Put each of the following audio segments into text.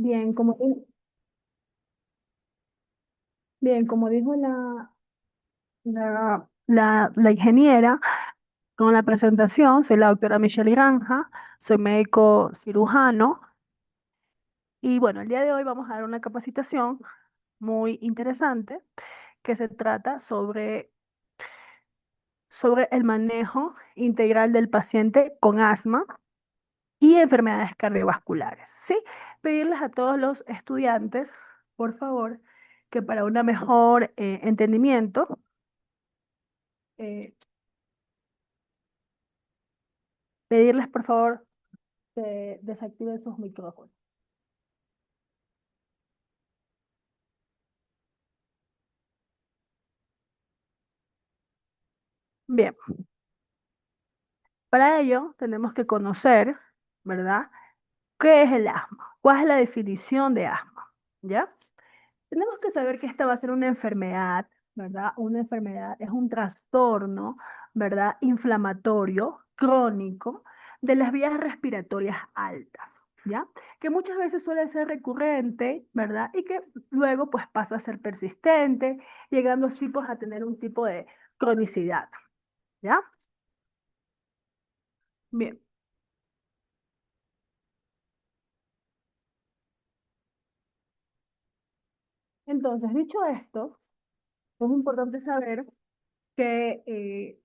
Bien, bien, como dijo la ingeniera con la presentación, soy la doctora Michelle Granja, soy médico cirujano y bueno, el día de hoy vamos a dar una capacitación muy interesante que se trata sobre el manejo integral del paciente con asma y enfermedades cardiovasculares, ¿sí? Pedirles a todos los estudiantes, por favor, que para un mejor entendimiento, eh, pedirles por favor que desactiven sus micrófonos. Bien, para ello tenemos que conocer, ¿verdad? ¿Qué es el asma? ¿Cuál es la definición de asma? ¿Ya? Tenemos que saber que esta va a ser una enfermedad, ¿verdad? Una enfermedad es un trastorno, ¿verdad? Inflamatorio, crónico, de las vías respiratorias altas, ¿ya? Que muchas veces suele ser recurrente, ¿verdad? Y que luego pues pasa a ser persistente, llegando así pues a tener un tipo de cronicidad, ¿ya? Bien, entonces dicho esto, es importante saber que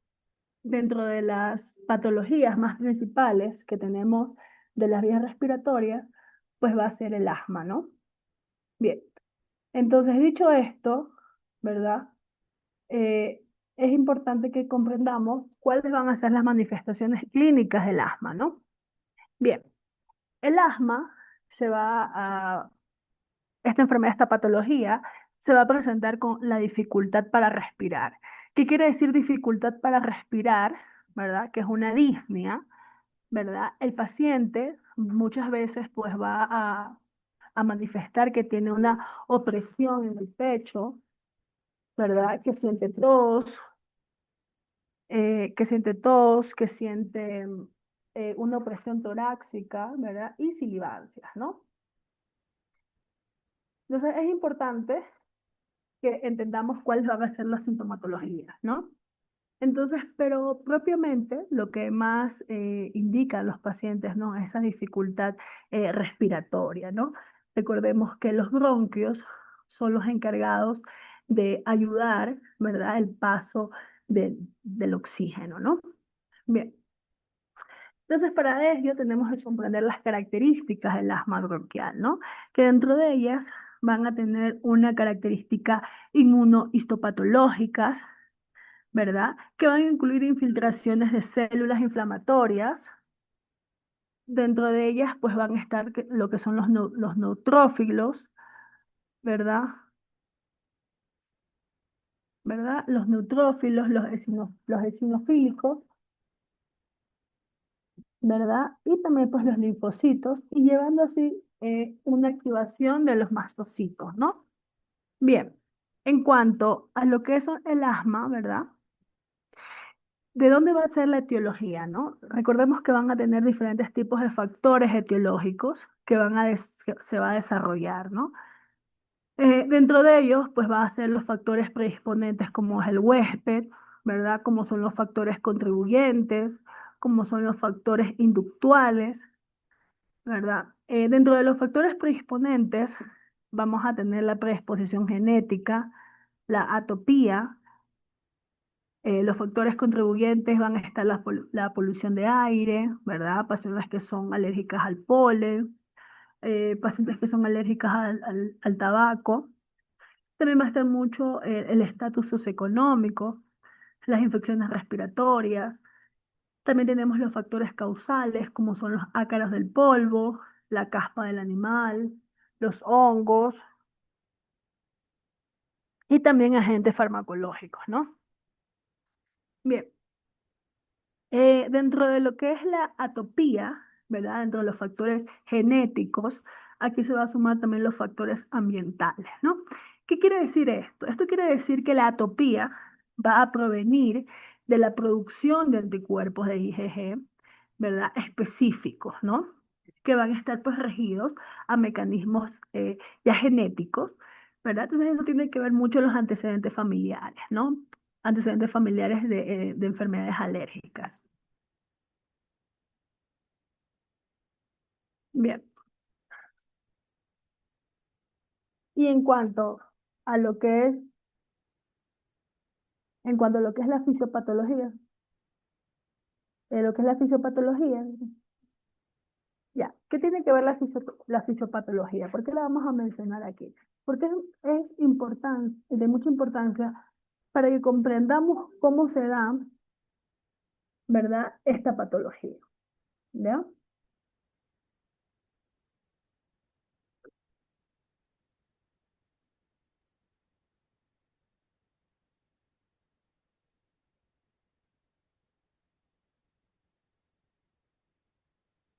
dentro de las patologías más principales que tenemos de las vías respiratorias, pues va a ser el asma, ¿no? Bien, entonces dicho esto, ¿verdad? Eh, es importante que comprendamos cuáles van a ser las manifestaciones clínicas del asma, ¿no? Bien, el asma se va a, esta enfermedad, esta patología, se va a presentar con la dificultad para respirar. ¿Qué quiere decir dificultad para respirar? ¿Verdad? Que es una disnea, ¿verdad? El paciente muchas veces pues va a manifestar que tiene una opresión en el pecho, ¿verdad? Que siente una opresión torácica, ¿verdad? Y sibilancias, ¿no? Entonces es importante que entendamos cuáles van a ser las sintomatologías, ¿no? Entonces, pero propiamente lo que más indica a los pacientes, ¿no? Esa dificultad respiratoria, ¿no? Recordemos que los bronquios son los encargados de ayudar, ¿verdad? El paso del oxígeno, ¿no? Bien, entonces para ello tenemos que comprender las características del asma bronquial, ¿no? Que dentro de ellas van a tener una característica inmunohistopatológicas, ¿verdad? Que van a incluir infiltraciones de células inflamatorias. Dentro de ellas, pues van a estar lo que son los neutrófilos, ¿verdad? ¿Verdad? Los neutrófilos, los eosinofílicos, ¿verdad? Y también pues los linfocitos, y llevando así una activación de los mastocitos, ¿no? Bien, en cuanto a lo que es el asma, ¿verdad? ¿De dónde va a ser la etiología, no? Recordemos que van a tener diferentes tipos de factores etiológicos que se va a desarrollar, ¿no? Dentro de ellos, pues va a ser los factores predisponentes como es el huésped, ¿verdad? Como son los factores contribuyentes, como son los factores inductuales, ¿verdad? Dentro de los factores predisponentes, vamos a tener la predisposición genética, la atopía. Los factores contribuyentes van a estar la polución de aire, ¿verdad? Pacientes que son alérgicas al polen, pacientes que son alérgicas al tabaco. También va a estar mucho el estatus socioeconómico, las infecciones respiratorias. También tenemos los factores causales, como son los ácaros del polvo, la caspa del animal, los hongos y también agentes farmacológicos, ¿no? Bien, dentro de lo que es la atopía, ¿verdad? Dentro de los factores genéticos, aquí se va a sumar también los factores ambientales, ¿no? ¿Qué quiere decir esto? Esto quiere decir que la atopía va a provenir de la producción de anticuerpos de IgG, ¿verdad? Específicos, ¿no? que van a estar pues regidos a mecanismos ya genéticos, ¿verdad? Entonces eso tiene que ver mucho los antecedentes familiares, ¿no? Antecedentes familiares de enfermedades alérgicas. Bien, y a lo que es, en cuanto a lo que es la fisiopatología, lo que es la fisiopatología, ya, ¿qué tiene que ver la fisiopatología? ¿Por qué la vamos a mencionar aquí? Porque es de mucha importancia para que comprendamos cómo se da, ¿verdad?, esta patología, ¿ya?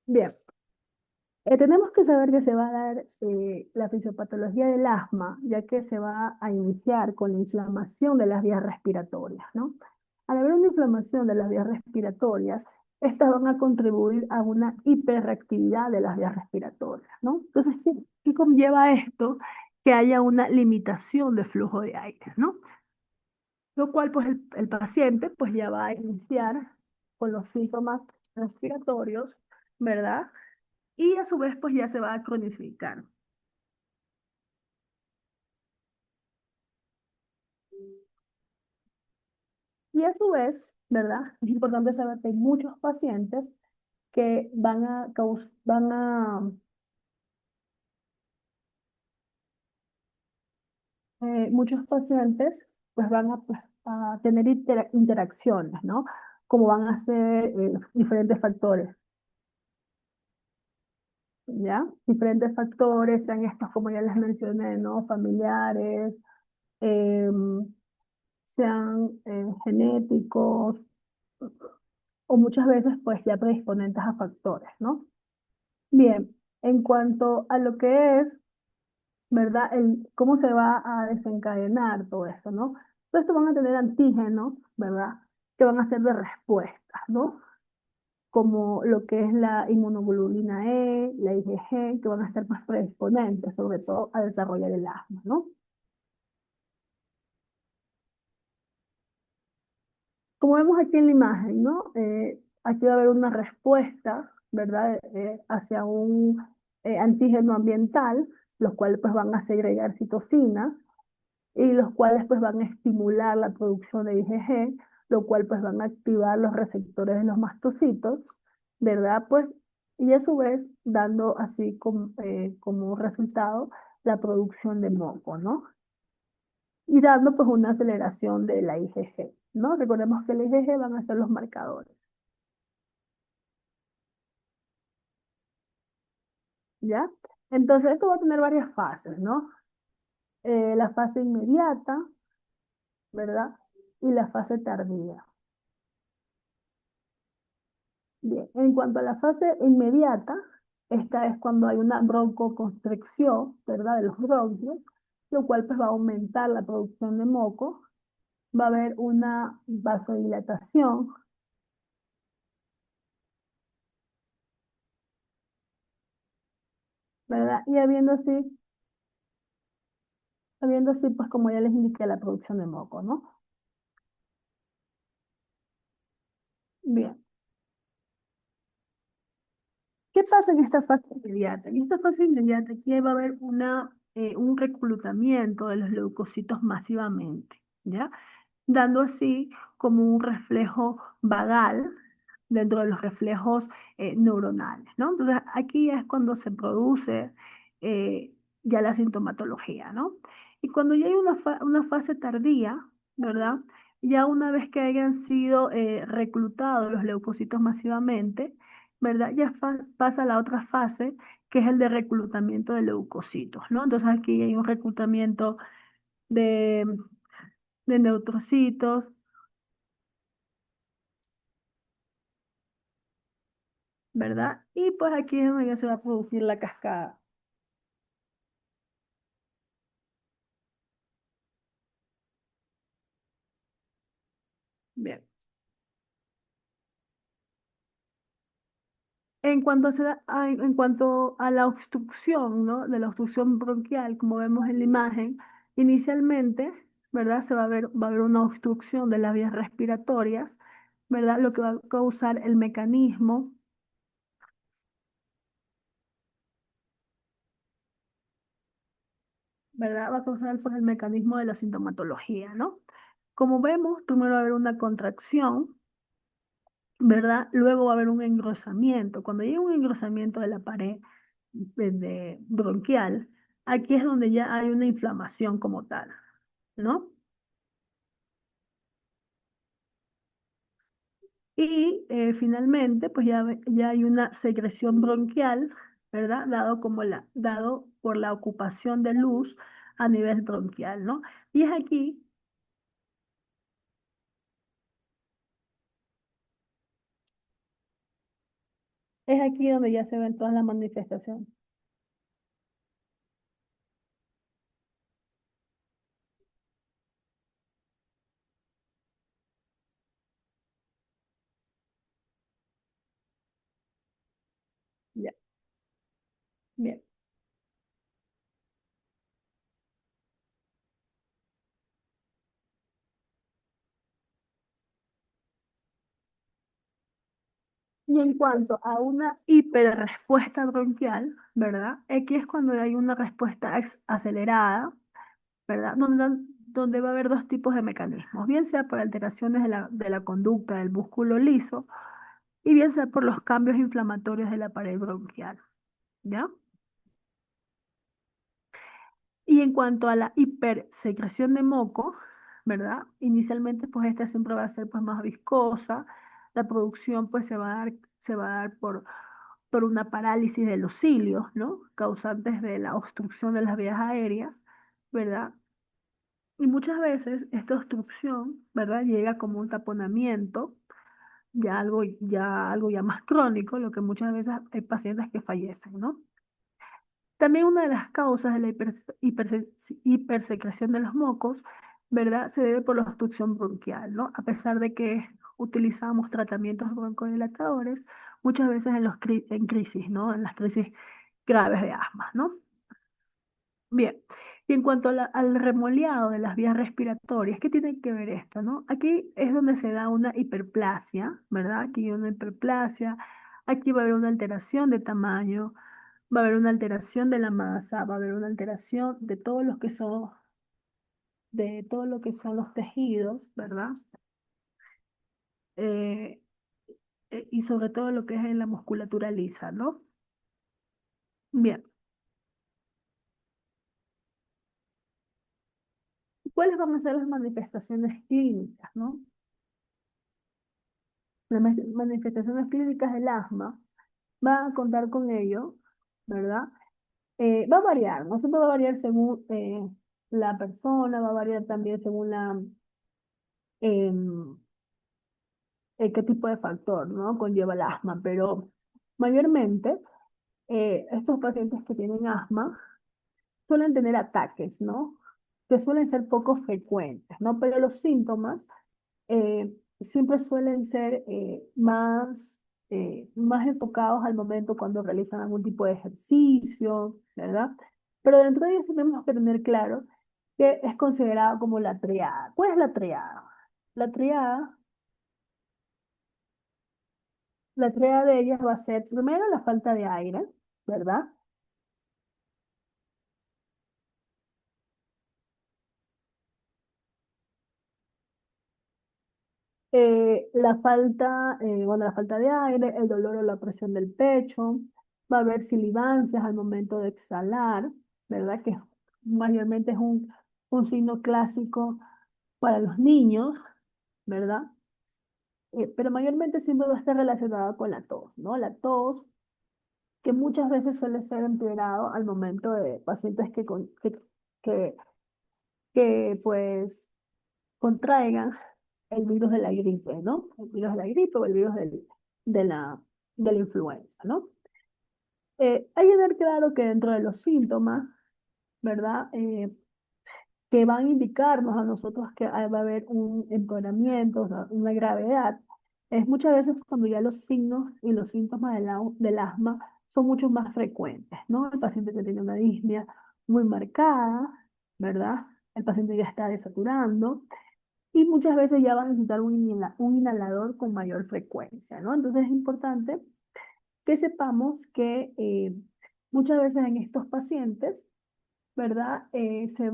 Bien, tenemos que saber que se va a dar la fisiopatología del asma, ya que se va a iniciar con la inflamación de las vías respiratorias, ¿no? Al haber una inflamación de las vías respiratorias, estas van a contribuir a una hiperreactividad de las vías respiratorias, ¿no? Entonces, ¿qué conlleva esto? Que haya una limitación de flujo de aire, ¿no? Lo cual, pues, el paciente, pues, ya va a iniciar con los síntomas respiratorios, ¿verdad? Y a su vez, pues, ya se va a cronificar. Y a su vez, ¿verdad? Es importante saber que hay muchos pacientes que muchos pacientes pues pues, a tener interacciones, ¿no? Como van a ser diferentes factores, ¿ya? Diferentes factores, sean estos, como ya les mencioné, ¿no? Familiares, em, sean genéticos, o muchas veces pues ya predisponentes a factores, ¿no? Bien, en cuanto a lo que es, ¿verdad? Cómo se va a desencadenar todo esto, ¿no? Todo esto van a tener antígenos, ¿verdad? Que van a ser de respuestas, ¿no? Como lo que es la inmunoglobulina E, la IgG, que van a estar más predisponentes, sobre todo a desarrollar el asma, ¿no? Como vemos aquí en la imagen, ¿no? Aquí va a haber una respuesta, ¿verdad? Hacia un antígeno ambiental, los cuales pues van a segregar citocinas y los cuales pues van a estimular la producción de IgG, lo cual pues van a activar los receptores de los mastocitos, ¿verdad? Pues, y a su vez dando así como resultado la producción de moco, ¿no? Y dando pues una aceleración de la IgG, ¿no? Recordemos que el IgG van a ser los marcadores, ¿ya? Entonces esto va a tener varias fases, ¿no? La fase inmediata, ¿verdad? Y la fase tardía. Bien, en cuanto a la fase inmediata, esta es cuando hay una broncoconstricción, ¿verdad? De los bronquios, lo cual pues va a aumentar la producción de moco, va a haber una vasodilatación, ¿verdad? Y habiendo así, pues como ya les indiqué, la producción de moco, ¿no? Bien, ¿qué pasa en esta fase inmediata? En esta fase inmediata aquí va a haber un reclutamiento de los leucocitos masivamente, ¿ya? Dando así como un reflejo vagal dentro de los reflejos neuronales, ¿no? Entonces aquí es cuando se produce eh, ya la sintomatología, ¿no? Y cuando ya hay una fase tardía, ¿verdad? Ya una vez que hayan sido reclutados los leucocitos masivamente, ¿verdad? Ya pasa a la otra fase, que es el de reclutamiento de leucocitos, ¿no? Entonces aquí hay un reclutamiento de, de neutrocitos, ¿verdad? Y pues aquí es donde ya se va a producir la cascada. Bien. En cuanto a la obstrucción, ¿no? De la obstrucción bronquial, como vemos en la imagen, inicialmente, ¿verdad? Va a haber una obstrucción de las vías respiratorias, ¿verdad? Lo que va a causar el mecanismo, ¿verdad? Va a causar pues, el mecanismo de la sintomatología, ¿no? Como vemos, primero va a haber una contracción, ¿verdad? Luego va a haber un engrosamiento. Cuando llega un engrosamiento de la pared bronquial, aquí es donde ya hay una inflamación como tal, ¿no? Y finalmente, pues ya hay una secreción bronquial, ¿verdad? Dado por la ocupación de luz a nivel bronquial, ¿no? Y es aquí donde ya se ven todas las manifestaciones. Ya, bien. Y en cuanto a una hiperrespuesta bronquial, ¿verdad? Aquí es cuando hay una respuesta acelerada, ¿verdad? Donde va a haber dos tipos de mecanismos, bien sea por alteraciones de la conducta del músculo liso y bien sea por los cambios inflamatorios de la pared bronquial, ¿ya? Y en cuanto a la hipersecreción de moco, ¿verdad? Inicialmente, pues esta siempre va a ser pues más viscosa, la producción pues se va a dar por una parálisis de los cilios, ¿no? Causantes de la obstrucción de las vías aéreas, ¿verdad? Y muchas veces esta obstrucción, ¿verdad? Llega como un taponamiento, algo ya más crónico, lo que muchas veces hay pacientes que fallecen, ¿no? También una de las causas de la hipersecreción de los mocos, ¿verdad? Se debe por la obstrucción bronquial, ¿no? A pesar de que utilizamos tratamientos broncodilatadores, muchas veces en crisis, ¿no? En las crisis graves de asma, ¿no? Bien, y en cuanto al remoleado de las vías respiratorias, ¿qué tiene que ver esto, no? Aquí es donde se da una hiperplasia, ¿verdad? Aquí hay una hiperplasia, aquí va a haber una alteración de tamaño, va a haber una alteración de la masa, va a haber una alteración de de todo lo que son los tejidos, ¿verdad? Eh, y sobre todo lo que es en la musculatura lisa, ¿no? Bien, ¿cuáles van a ser las manifestaciones clínicas, no? Las manifestaciones clínicas del asma va a contar con ello, ¿verdad? Va a variar, no siempre va a variar según la persona, va a variar también según em, qué tipo de factor, ¿no? Conlleva el asma, pero mayormente estos pacientes que tienen asma suelen tener ataques, ¿no? Que suelen ser poco frecuentes, ¿no? Pero los síntomas siempre suelen ser más enfocados al momento cuando realizan algún tipo de ejercicio, ¿verdad? Pero dentro de ellos tenemos que tener claro que es considerado como la triada. ¿Cuál es la triada? La triada, la triada de ellas va a ser primero la falta de aire, ¿verdad? La falta de aire, el dolor o la presión del pecho, va a haber silivancias al momento de exhalar, ¿verdad? Que mayormente es un signo clásico para los niños, ¿verdad? Pero mayormente siempre va a estar relacionado con la tos, ¿no? La tos, que muchas veces suele ser empeorado al momento de pacientes que, pues contraigan el virus de la gripe, ¿no? El virus de la gripe o el virus de de la influenza, ¿no? Hay que tener claro que dentro de los síntomas, ¿verdad? Que van a indicarnos a nosotros que va a haber un empeoramiento, o sea, una gravedad. Es muchas veces cuando ya los signos y los síntomas del asma son mucho más frecuentes, ¿no? El paciente que tiene una disnea muy marcada, ¿verdad? El paciente ya está desaturando y muchas veces ya va a necesitar un inhalador con mayor frecuencia, ¿no? Entonces es importante que sepamos que muchas veces en estos pacientes, ¿verdad? Se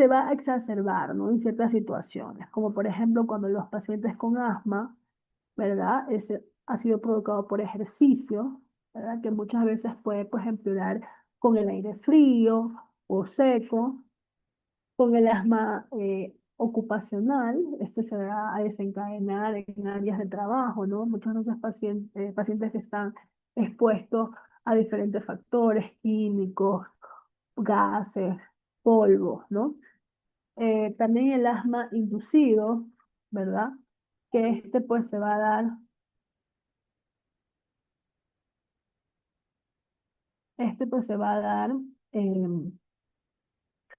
va a exacerbar, ¿no? En ciertas situaciones, como por ejemplo cuando los pacientes con asma, ¿verdad? Ese ha sido provocado por ejercicio, ¿verdad? Que muchas veces puede, pues, empeorar con el aire frío o seco, con el asma ocupacional, este se va a desencadenar en áreas de trabajo, ¿no? Muchos de esos pacientes que están expuestos a diferentes factores químicos, gases, polvos, ¿no? También el asma inducido, ¿verdad? Que este pues se va a dar, este pues se va a dar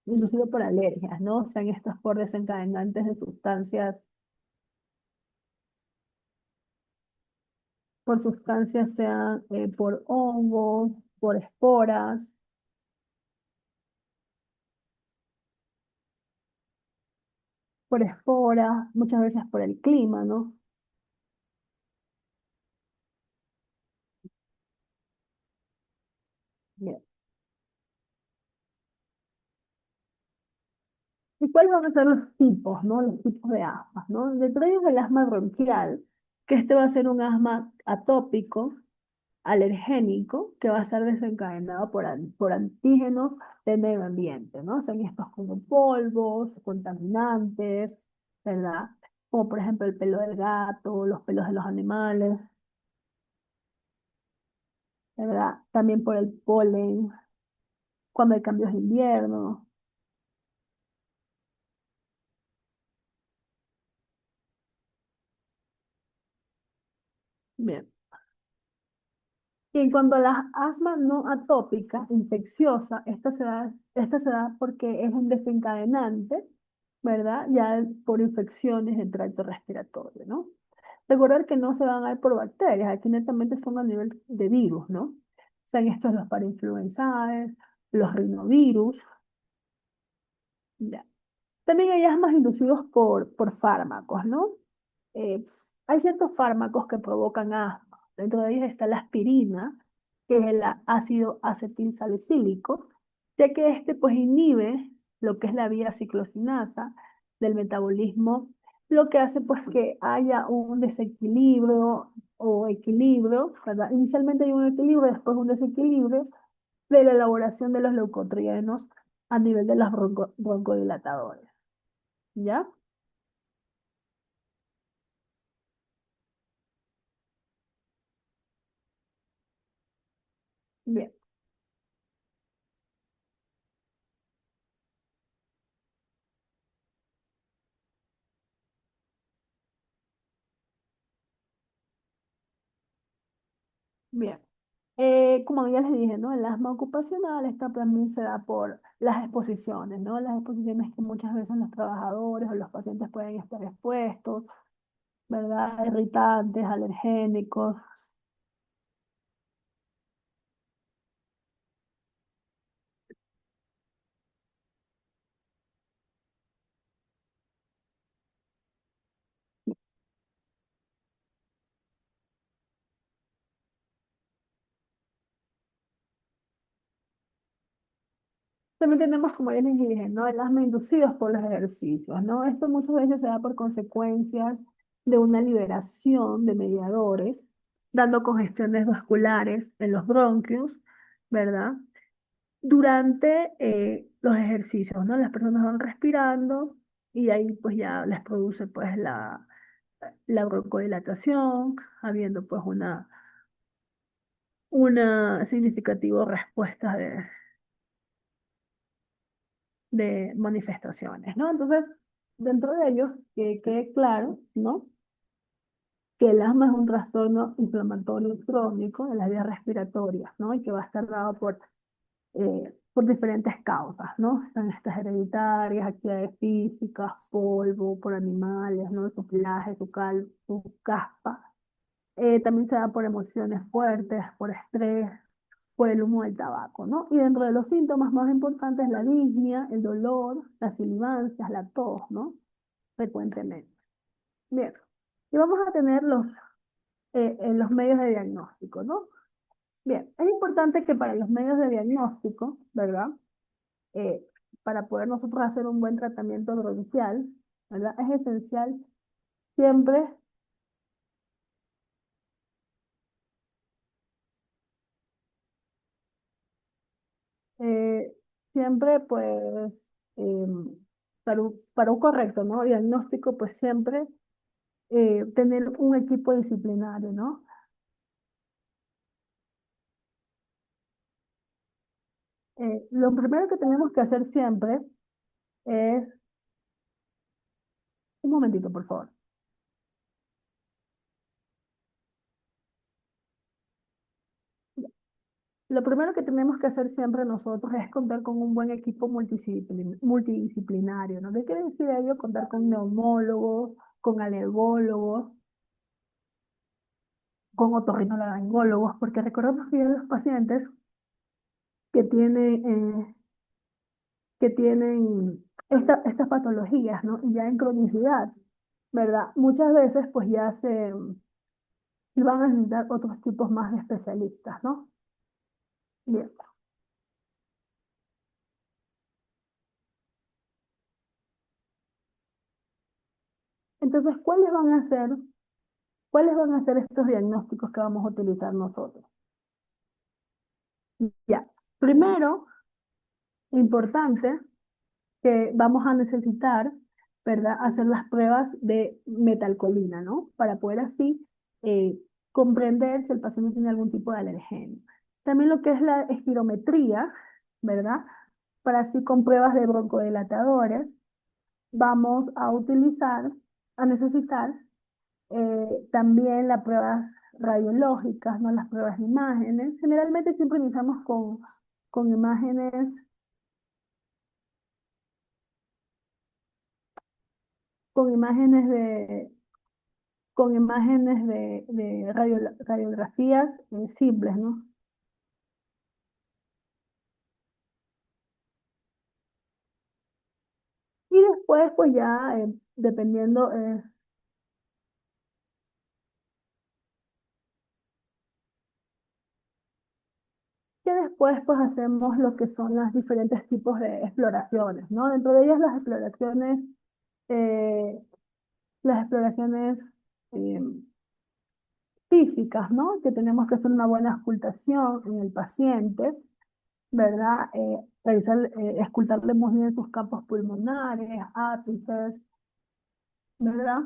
inducido por alergias, ¿no? O sea, en estos por desencadenantes de sustancias, por sustancias sean por hongos, por esporas, muchas veces por el clima, ¿no? Bien. ¿Y cuáles van a ser los tipos, ¿no? Los tipos de asma, ¿no? Dentro de ellos el asma bronquial, que este va a ser un asma atópico, alergénico, que va a ser desencadenado por antígenos del medio ambiente, ¿no? Son estos como polvos, contaminantes, ¿verdad? Como por ejemplo el pelo del gato, los pelos de los animales, ¿verdad? También por el polen, cuando hay cambios de invierno. Bien. Y en cuanto a la asma no atópica, infecciosa, esta se da porque es un desencadenante, ¿verdad? Ya por infecciones del tracto respiratorio, ¿no? Recordar que no se van a dar por bacterias, aquí netamente son a nivel de virus, ¿no? Sean estos los parainfluenzaes, los rinovirus, ya. También hay asmas inducidos por fármacos, ¿no? Eh, Hay ciertos fármacos que provocan asma. Dentro de ellos está la aspirina, que es el ácido acetilsalicílico, ya que este pues inhibe lo que es la vía ciclosinasa del metabolismo, lo que hace pues que haya un desequilibrio o equilibrio, ¿verdad? Inicialmente hay un equilibrio, después un desequilibrio de la elaboración de los leucotrienos a nivel de los broncodilatadores, ¿ya? Bien, bien. Como ya les dije, ¿no? El asma ocupacional, esta también se da por las exposiciones, ¿no? Las exposiciones que muchas veces los trabajadores o los pacientes pueden estar expuestos, ¿verdad? Irritantes, alergénicos. También tenemos, como ya les dije, ¿no? El asma inducidos por los ejercicios, ¿no? Esto muchas veces se da por consecuencias de una liberación de mediadores, dando congestiones vasculares en los bronquios, ¿verdad? Durante los ejercicios, ¿no? Las personas van respirando y ahí pues ya les produce pues la broncodilatación, habiendo pues una significativa respuesta de manifestaciones, ¿no? Entonces, dentro de ellos, que quede claro, ¿no? Que el asma es un trastorno inflamatorio crónico de las vías respiratorias, ¿no? Y que va a estar dado por por diferentes causas, ¿no? Están estas hereditarias, actividades físicas, polvo, por animales, ¿no? Su pelaje, su caspa. También se da por emociones fuertes, por estrés, por el humo del tabaco, ¿no? Y dentro de los síntomas más importantes, la disnea, el dolor, las sibilancias, la tos, ¿no? Frecuentemente. Bien. Y vamos a tener los medios de diagnóstico, ¿no? Bien, es importante que para los medios de diagnóstico, ¿verdad? Eh, para poder nosotros hacer un buen tratamiento bronquial, ¿verdad? Es esencial siempre, eh, siempre pues, para un correcto, ¿no? Diagnóstico, pues siempre tener un equipo disciplinario, ¿no? Lo primero que tenemos que hacer siempre es, un momentito, por favor. Lo primero que tenemos que hacer siempre nosotros es contar con un buen equipo multidisciplinario, ¿no? ¿Qué quiere decir ello? Contar con neumólogos, con alergólogos, con otorrinolaringólogos, porque recordemos que hay los pacientes que tienen estas patologías, ¿no? Y ya en cronicidad, ¿verdad? Muchas veces pues ya van a necesitar otros tipos más de especialistas, ¿no? Bien. Entonces, cuáles van a ser estos diagnósticos que vamos a utilizar nosotros? Ya. Primero, importante que vamos a necesitar, ¿verdad? Hacer las pruebas de metalcolina, ¿no? Para poder así eh, comprender si el paciente tiene algún tipo de alergenia. También lo que es la espirometría, ¿verdad? Para así con pruebas de broncodilatadores, vamos a necesitar también las pruebas radiológicas, ¿no? Las pruebas de imágenes. Generalmente siempre iniciamos con imágenes, con imágenes de, con imágenes de radiografías simples, ¿no? Y después, pues ya, dependiendo, que después pues hacemos lo que son los diferentes tipos de exploraciones, ¿no? Dentro de ellas eh, las exploraciones eh, físicas, ¿no? Que tenemos que hacer una buena auscultación en el paciente, ¿verdad? Escultarle muy bien sus campos pulmonares, ápices, ¿verdad?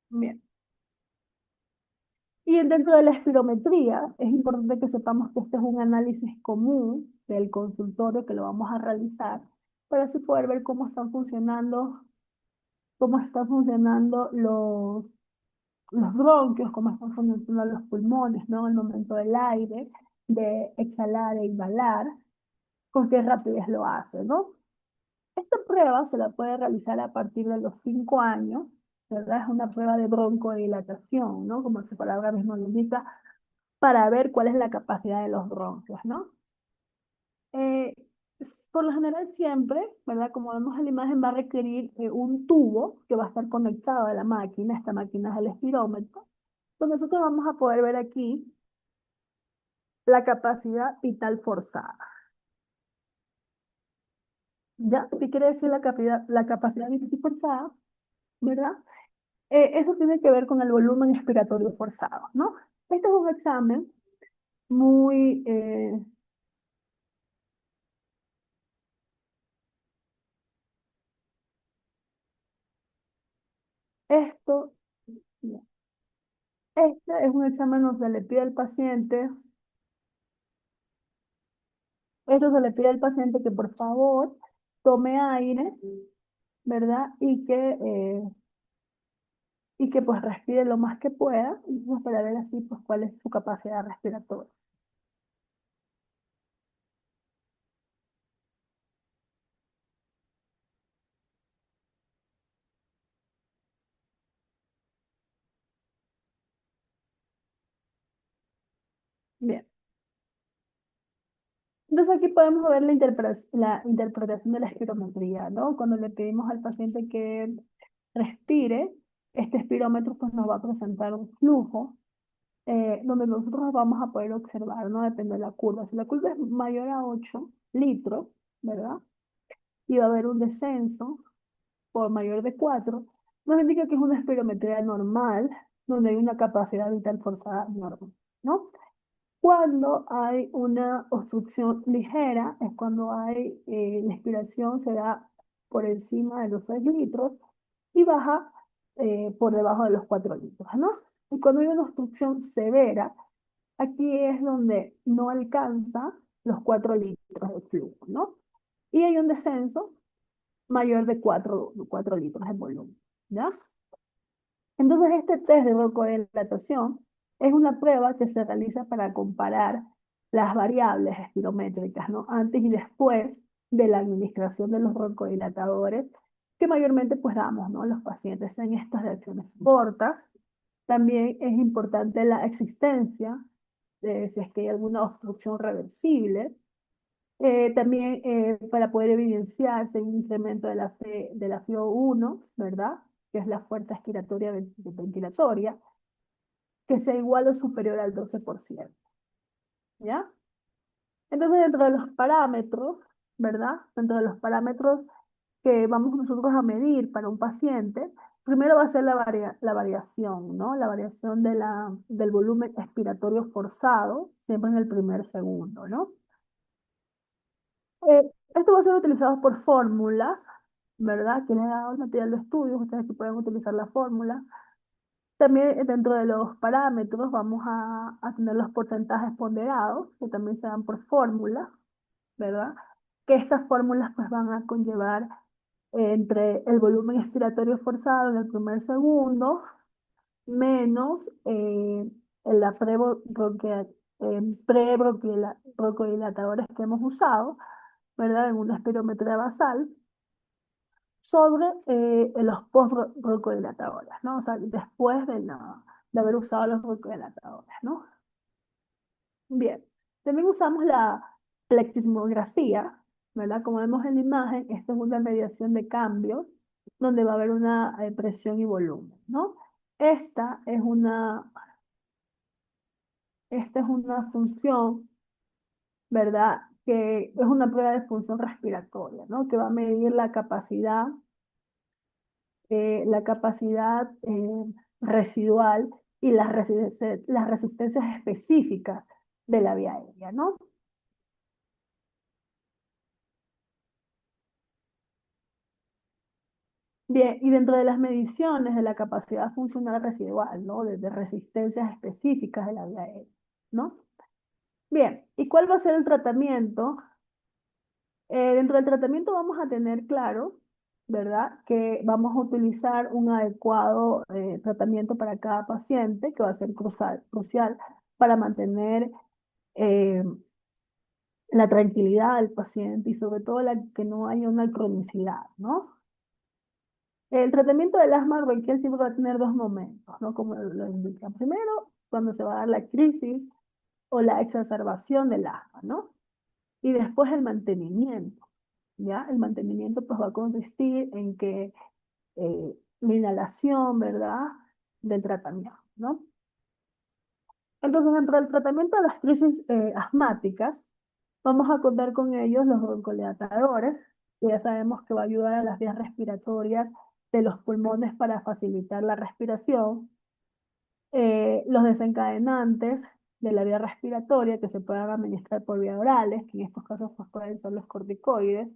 Bien. Y dentro de la espirometría, es importante que sepamos que este es un análisis común del consultorio que lo vamos a realizar para así poder ver cómo están funcionando los bronquios, cómo están funcionando los pulmones, ¿no? En el momento del aire, de exhalar e inhalar, con qué rapidez lo hace, ¿no? Esta prueba se la puede realizar a partir de los 5 años, ¿verdad? Es una prueba de broncodilatación, ¿no? Como su palabra mismo lo indica, para ver cuál es la capacidad de los bronquios, ¿no? Eh, por lo general siempre, ¿verdad? Como vemos en la imagen, va a requerir un tubo que va a estar conectado a la máquina. Esta máquina es el espirómetro. Entonces nosotros vamos a poder ver aquí la capacidad vital forzada. ¿Ya? ¿Qué quiere decir la capacidad vital forzada? ¿Verdad? Eso tiene que ver con el volumen expiratorio forzado, ¿no? Este es un examen muy, esto, este es un examen donde se le pide al paciente, esto se le pide al paciente que por favor tome aire, ¿verdad? Y que pues respire lo más que pueda, y pues, para ver así pues cuál es su capacidad respiratoria. Bien. Entonces aquí podemos ver la interpretación de la espirometría, ¿no? Cuando le pedimos al paciente que respire, este espirómetro pues nos va a presentar un flujo donde nosotros vamos a poder observar, ¿no? Depende de la curva. Si la curva es mayor a 8 litros, ¿verdad? Y va a haber un descenso por mayor de 4, nos indica que es una espirometría normal, donde hay una capacidad vital forzada normal, ¿no? Cuando hay una obstrucción ligera, es cuando hay, la expiración se da por encima de los 6 litros y baja por debajo de los 4 litros, ¿no? Y cuando hay una obstrucción severa, aquí es donde no alcanza los 4 litros de flujo, ¿no? Y hay un descenso mayor de 4 litros de volumen, ¿ya? Entonces, este test de broncolatación es una prueba que se realiza para comparar las variables espirométricas, ¿no? Antes y después de la administración de los broncodilatadores, que mayormente pues damos, ¿no? Los pacientes en estas reacciones cortas. También es importante la existencia de si es que hay alguna obstrucción reversible. También para poder evidenciarse un incremento de la FiO1, ¿verdad? Que es la fuerza expiratoria ventilatoria, que sea igual o superior al 12%, ¿ya? Entonces, dentro de los parámetros, ¿verdad? Dentro de los parámetros que vamos nosotros a medir para un paciente, primero va a ser la variación, ¿no? La variación del volumen expiratorio forzado, siempre en el primer segundo, ¿no? Esto va a ser utilizado por fórmulas, ¿verdad? Que les he dado el material de estudio, ustedes que pueden utilizar la fórmula. También dentro de los parámetros vamos a tener los porcentajes ponderados, que también se dan por fórmula, ¿verdad? Que estas fórmulas pues van a conllevar entre el volumen expiratorio forzado en el primer segundo, menos la pre-broncodilatadores que hemos usado, ¿verdad? En una espirometría basal, sobre los post-broncodilatadores, ¿no? O sea, después de haber usado los broncodilatadores, ¿no? Bien, también usamos la plexismografía, ¿verdad? Como vemos en la imagen, esta es una mediación de cambios donde va a haber una presión y volumen, ¿no? Esta es una, esta es una función, ¿verdad? Que es una prueba de función respiratoria, ¿no? Que va a medir la capacidad residual y las resistencias específicas de la vía aérea, ¿no? Bien, y dentro de las mediciones de la capacidad funcional residual, ¿no? De resistencias específicas de la vía aérea, ¿no? Bien, ¿y cuál va a ser el tratamiento? Dentro del tratamiento vamos a tener claro, ¿verdad? Que vamos a utilizar un adecuado tratamiento para cada paciente, que va a ser crucial para mantener eh, la tranquilidad del paciente y sobre todo que no haya una cronicidad, ¿no? El tratamiento del asma bronquial siempre va a tener dos momentos, ¿no? Como lo indica. Primero, cuando se va a dar la crisis o la exacerbación del asma, ¿no? Y después el mantenimiento, ¿ya? El mantenimiento pues va a consistir en que la inhalación, ¿verdad? Del tratamiento, ¿no? Entonces, dentro del tratamiento de las crisis asmáticas, vamos a contar con ellos los broncodilatadores, que ya sabemos que va a ayudar a las vías respiratorias de los pulmones para facilitar la respiración, los desencadenantes de la vía respiratoria que se puedan administrar por vía orales, que en estos casos pues, pueden ser los corticoides.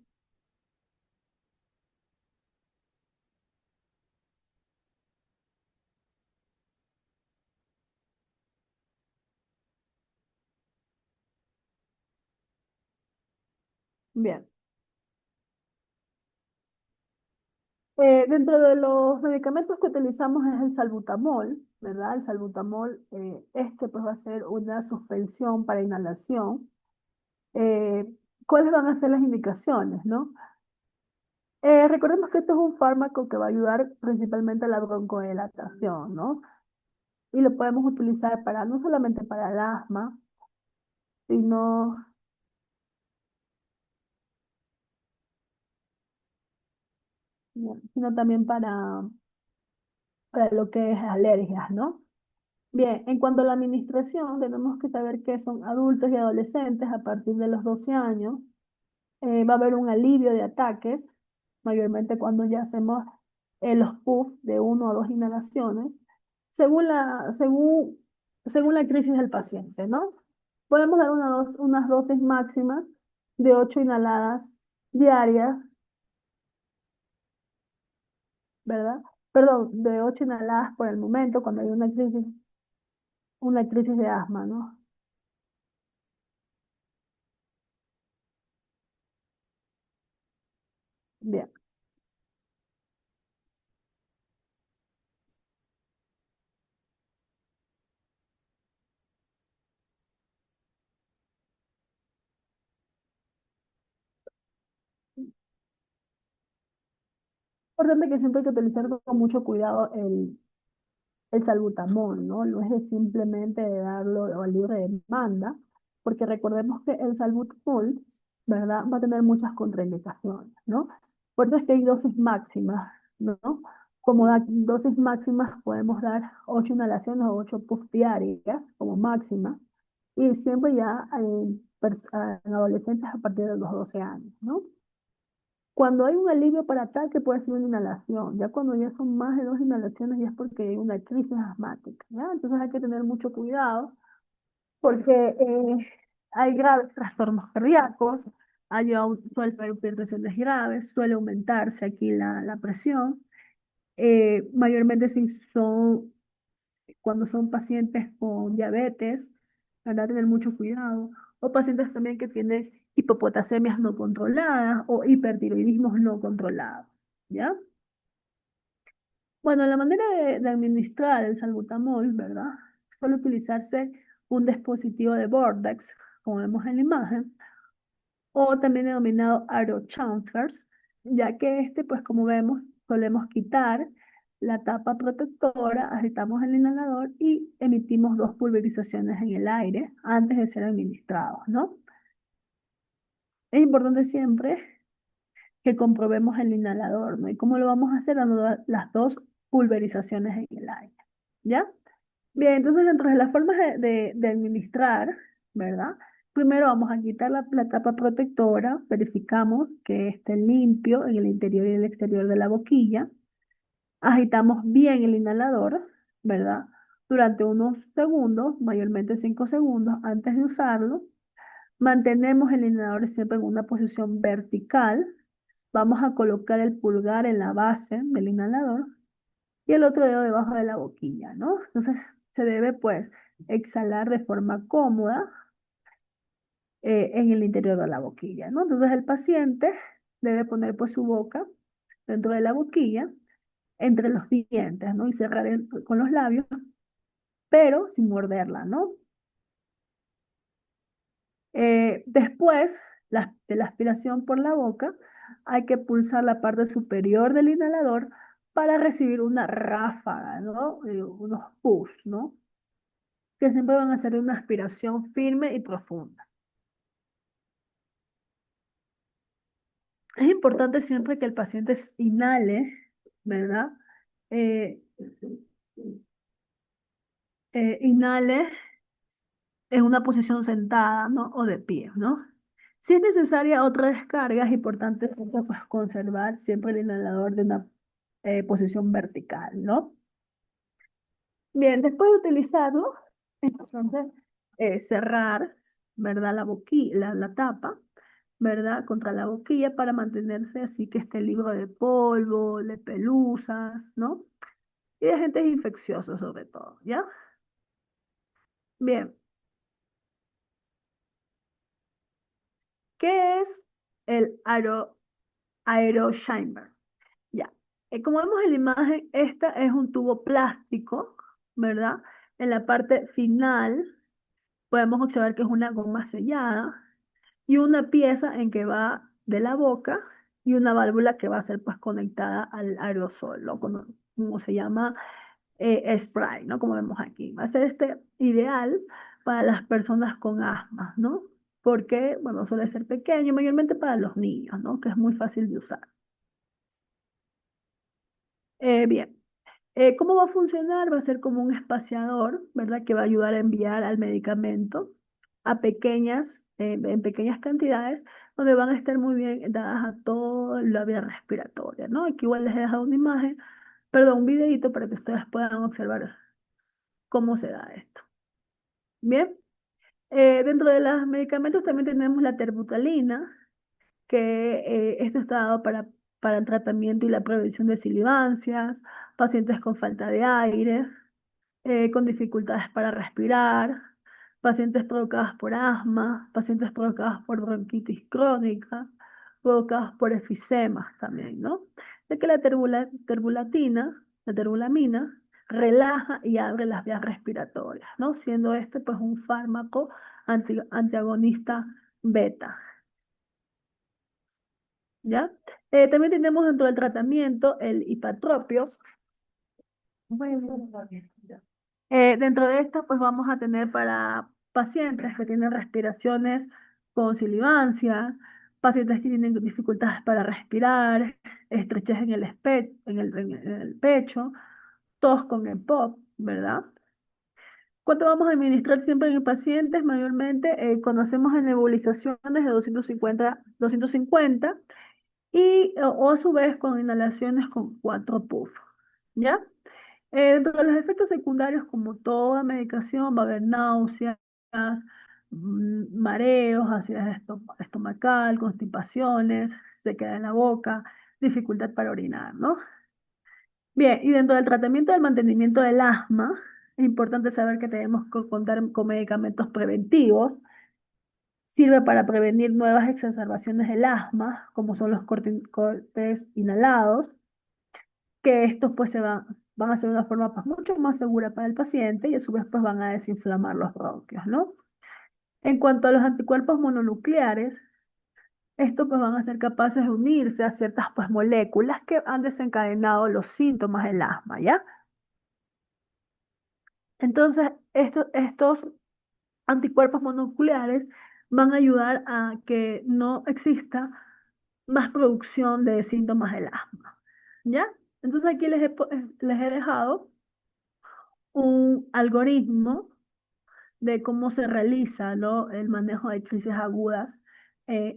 Bien. Dentro de los medicamentos que utilizamos es el salbutamol, ¿verdad? El salbutamol, este pues va a ser una suspensión para inhalación. Eh, ¿Cuáles van a ser las indicaciones, no? Recordemos que esto es un fármaco que va a ayudar principalmente a la broncodilatación, ¿no? Y lo podemos utilizar para, no solamente para el asma, sino, sino también para lo que es alergias, ¿no? Bien, en cuanto a la administración, tenemos que saber que son adultos y adolescentes a partir de los 12 años. Va a haber un alivio de ataques, mayormente cuando ya hacemos los puffs de 1 o 2 inhalaciones, según la crisis del paciente, ¿no? Podemos dar unas dosis máximas de 8 inhaladas diarias, ¿verdad? Perdón, de 8 inhaladas por el momento cuando hay una crisis de asma, ¿no? Bien. Importante que siempre hay que utilizar con mucho cuidado el salbutamol, ¿no? No es de simplemente de darlo a libre demanda, porque recordemos que el salbutamol, ¿verdad? Va a tener muchas contraindicaciones, ¿no? Por eso es que hay dosis máximas, ¿no? Como dosis máximas podemos dar 8 inhalaciones o 8 puffs diarias como máxima, y siempre ya en adolescentes a partir de los 12 años, ¿no? Cuando hay un alivio para ataque puede ser una inhalación, ya cuando ya son más de 2 inhalaciones ya es porque hay una crisis asmática, ¿ya? Entonces hay que tener mucho cuidado porque hay graves trastornos cardíacos, suele haber hipertensiones graves, suele aumentarse aquí la presión, mayormente si son cuando son pacientes con diabetes, ¿verdad? Tener mucho cuidado. O pacientes también que tienen hipopotacemias no controladas o hipertiroidismos no controlados, ¿ya? Bueno, la manera de administrar el salbutamol, ¿verdad? Suele utilizarse un dispositivo de Vortex, como vemos en la imagen, o también denominado aerochambers, ya que pues como vemos, solemos quitar la tapa protectora, agitamos el inhalador y emitimos 2 pulverizaciones en el aire antes de ser administrados, ¿no? Es importante siempre que comprobemos el inhalador, ¿no? ¿Y cómo lo vamos a hacer? Dando las 2 pulverizaciones en el aire, ¿ya? Bien, entonces dentro de las formas de administrar, ¿verdad? Primero vamos a quitar la tapa protectora, verificamos que esté limpio en el interior y el exterior de la boquilla, agitamos bien el inhalador, ¿verdad? Durante unos segundos, mayormente 5 segundos antes de usarlo, mantenemos el inhalador siempre en una posición vertical, vamos a colocar el pulgar en la base del inhalador y el otro dedo debajo de la boquilla, ¿no? Entonces se debe pues exhalar de forma cómoda en el interior de la boquilla, ¿no? Entonces el paciente debe poner pues su boca dentro de la boquilla, entre los dientes, ¿no? Y cerrar con los labios, pero sin morderla, ¿no? Después de la aspiración por la boca, hay que pulsar la parte superior del inhalador para recibir una ráfaga, ¿no? Unos puffs, ¿no? Que siempre van a hacer una aspiración firme y profunda. Es importante siempre que el paciente inhale, ¿verdad? Eh, Inhale en una posición sentada, ¿no? O de pie, ¿no? Si es necesaria otra descarga, es importante siempre, pues, conservar siempre el inhalador de una posición vertical, ¿no? Bien, después de utilizarlo, entonces cerrar, ¿verdad? La tapa, ¿verdad? Contra la boquilla para mantenerse así que esté libre de polvo, de pelusas, ¿no? Y de agentes infecciosos sobre todo, ¿ya? Bien, ¿qué es el aerochamber? Ya, como vemos en la imagen, esta es un tubo plástico, ¿verdad? En la parte final podemos observar que es una goma sellada y una pieza en que va de la boca y una válvula que va a ser pues conectada al aerosol, ¿no? Como se llama spray, ¿no? Como vemos aquí. Va a ser ideal para las personas con asma, ¿no? Porque, bueno, suele ser pequeño, mayormente para los niños, ¿no? Que es muy fácil de usar. Bien. ¿Cómo va a funcionar? Va a ser como un espaciador, ¿verdad? Que va a ayudar a enviar al medicamento a en pequeñas cantidades, donde van a estar muy bien dadas a toda la vía respiratoria, ¿no? Aquí igual les he dejado una imagen, perdón, un videito para que ustedes puedan observar cómo se da esto. Bien, dentro de los medicamentos también tenemos la terbutalina, que esto está dado para el tratamiento y la prevención de sibilancias, pacientes con falta de aire, con dificultades para respirar, pacientes provocadas por asma, pacientes provocadas por bronquitis crónica, provocadas por efisemas también, ¿no? De que la terbulamina, relaja y abre las vías respiratorias, ¿no? Siendo este pues un fármaco antagonista beta, ¿ya? También tenemos dentro del tratamiento el hipatropio. Bueno, dentro de esto, pues vamos a tener para pacientes que tienen respiraciones con sibilancia, pacientes que tienen dificultades para respirar, estrechez en el pecho, tos con el POP, ¿verdad? ¿Cuánto vamos a administrar siempre en pacientes? Mayormente conocemos en nebulizaciones de 250 o a su vez con inhalaciones con 4 puff, ¿ya? Dentro de los efectos secundarios, como toda medicación, va a haber náuseas, mareos, acidez estomacal, constipaciones, sequedad en la boca, dificultad para orinar, ¿no? Bien, y dentro del tratamiento del mantenimiento del asma, es importante saber que tenemos que contar con medicamentos preventivos. Sirve para prevenir nuevas exacerbaciones del asma, como son los cortes inhalados, que estos pues van a ser una forma pues, mucho más segura para el paciente y a su vez pues van a desinflamar los bronquios, ¿no? En cuanto a los anticuerpos mononucleares, estos pues van a ser capaces de unirse a ciertas pues moléculas que han desencadenado los síntomas del asma, ¿ya? Entonces, estos anticuerpos mononucleares van a ayudar a que no exista más producción de síntomas del asma, ¿ya? Entonces aquí les he dejado un algoritmo de cómo se realiza, ¿no? El manejo de crisis agudas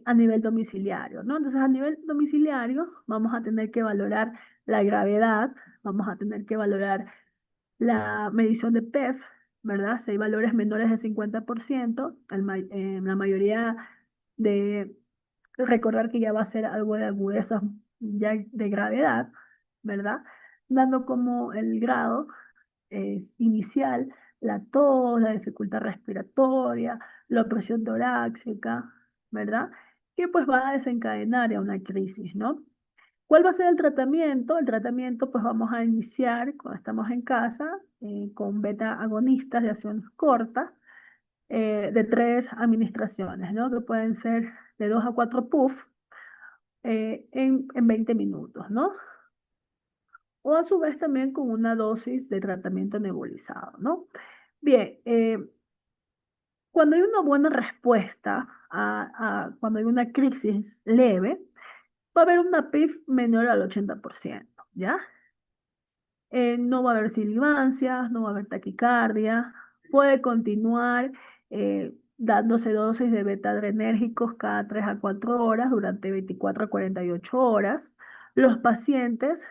a nivel domiciliario, ¿no? Entonces, a nivel domiciliario vamos a tener que valorar la gravedad, vamos a tener que valorar la medición de PEF, ¿verdad? Si hay valores menores del 50%, la mayoría de recordar que ya va a ser algo de agudeza ya de gravedad, ¿verdad? Dando como el grado es inicial, la tos, la dificultad respiratoria, la opresión torácica, ¿verdad? Que pues va a desencadenar a una crisis, ¿no? ¿Cuál va a ser el tratamiento? El tratamiento pues vamos a iniciar cuando estamos en casa con beta agonistas de acción corta de 3 administraciones, ¿no? Que pueden ser de 2 a 4 puff en 20 minutos, ¿no? O a su vez también con una dosis de tratamiento nebulizado, ¿no? Bien, cuando hay una buena respuesta cuando hay una crisis leve, va a haber una PIF menor al 80%, ¿ya? No va a haber sibilancias, no va a haber taquicardia, puede continuar dándose dosis de beta-adrenérgicos cada 3 a 4 horas durante 24 a 48 horas. Los pacientes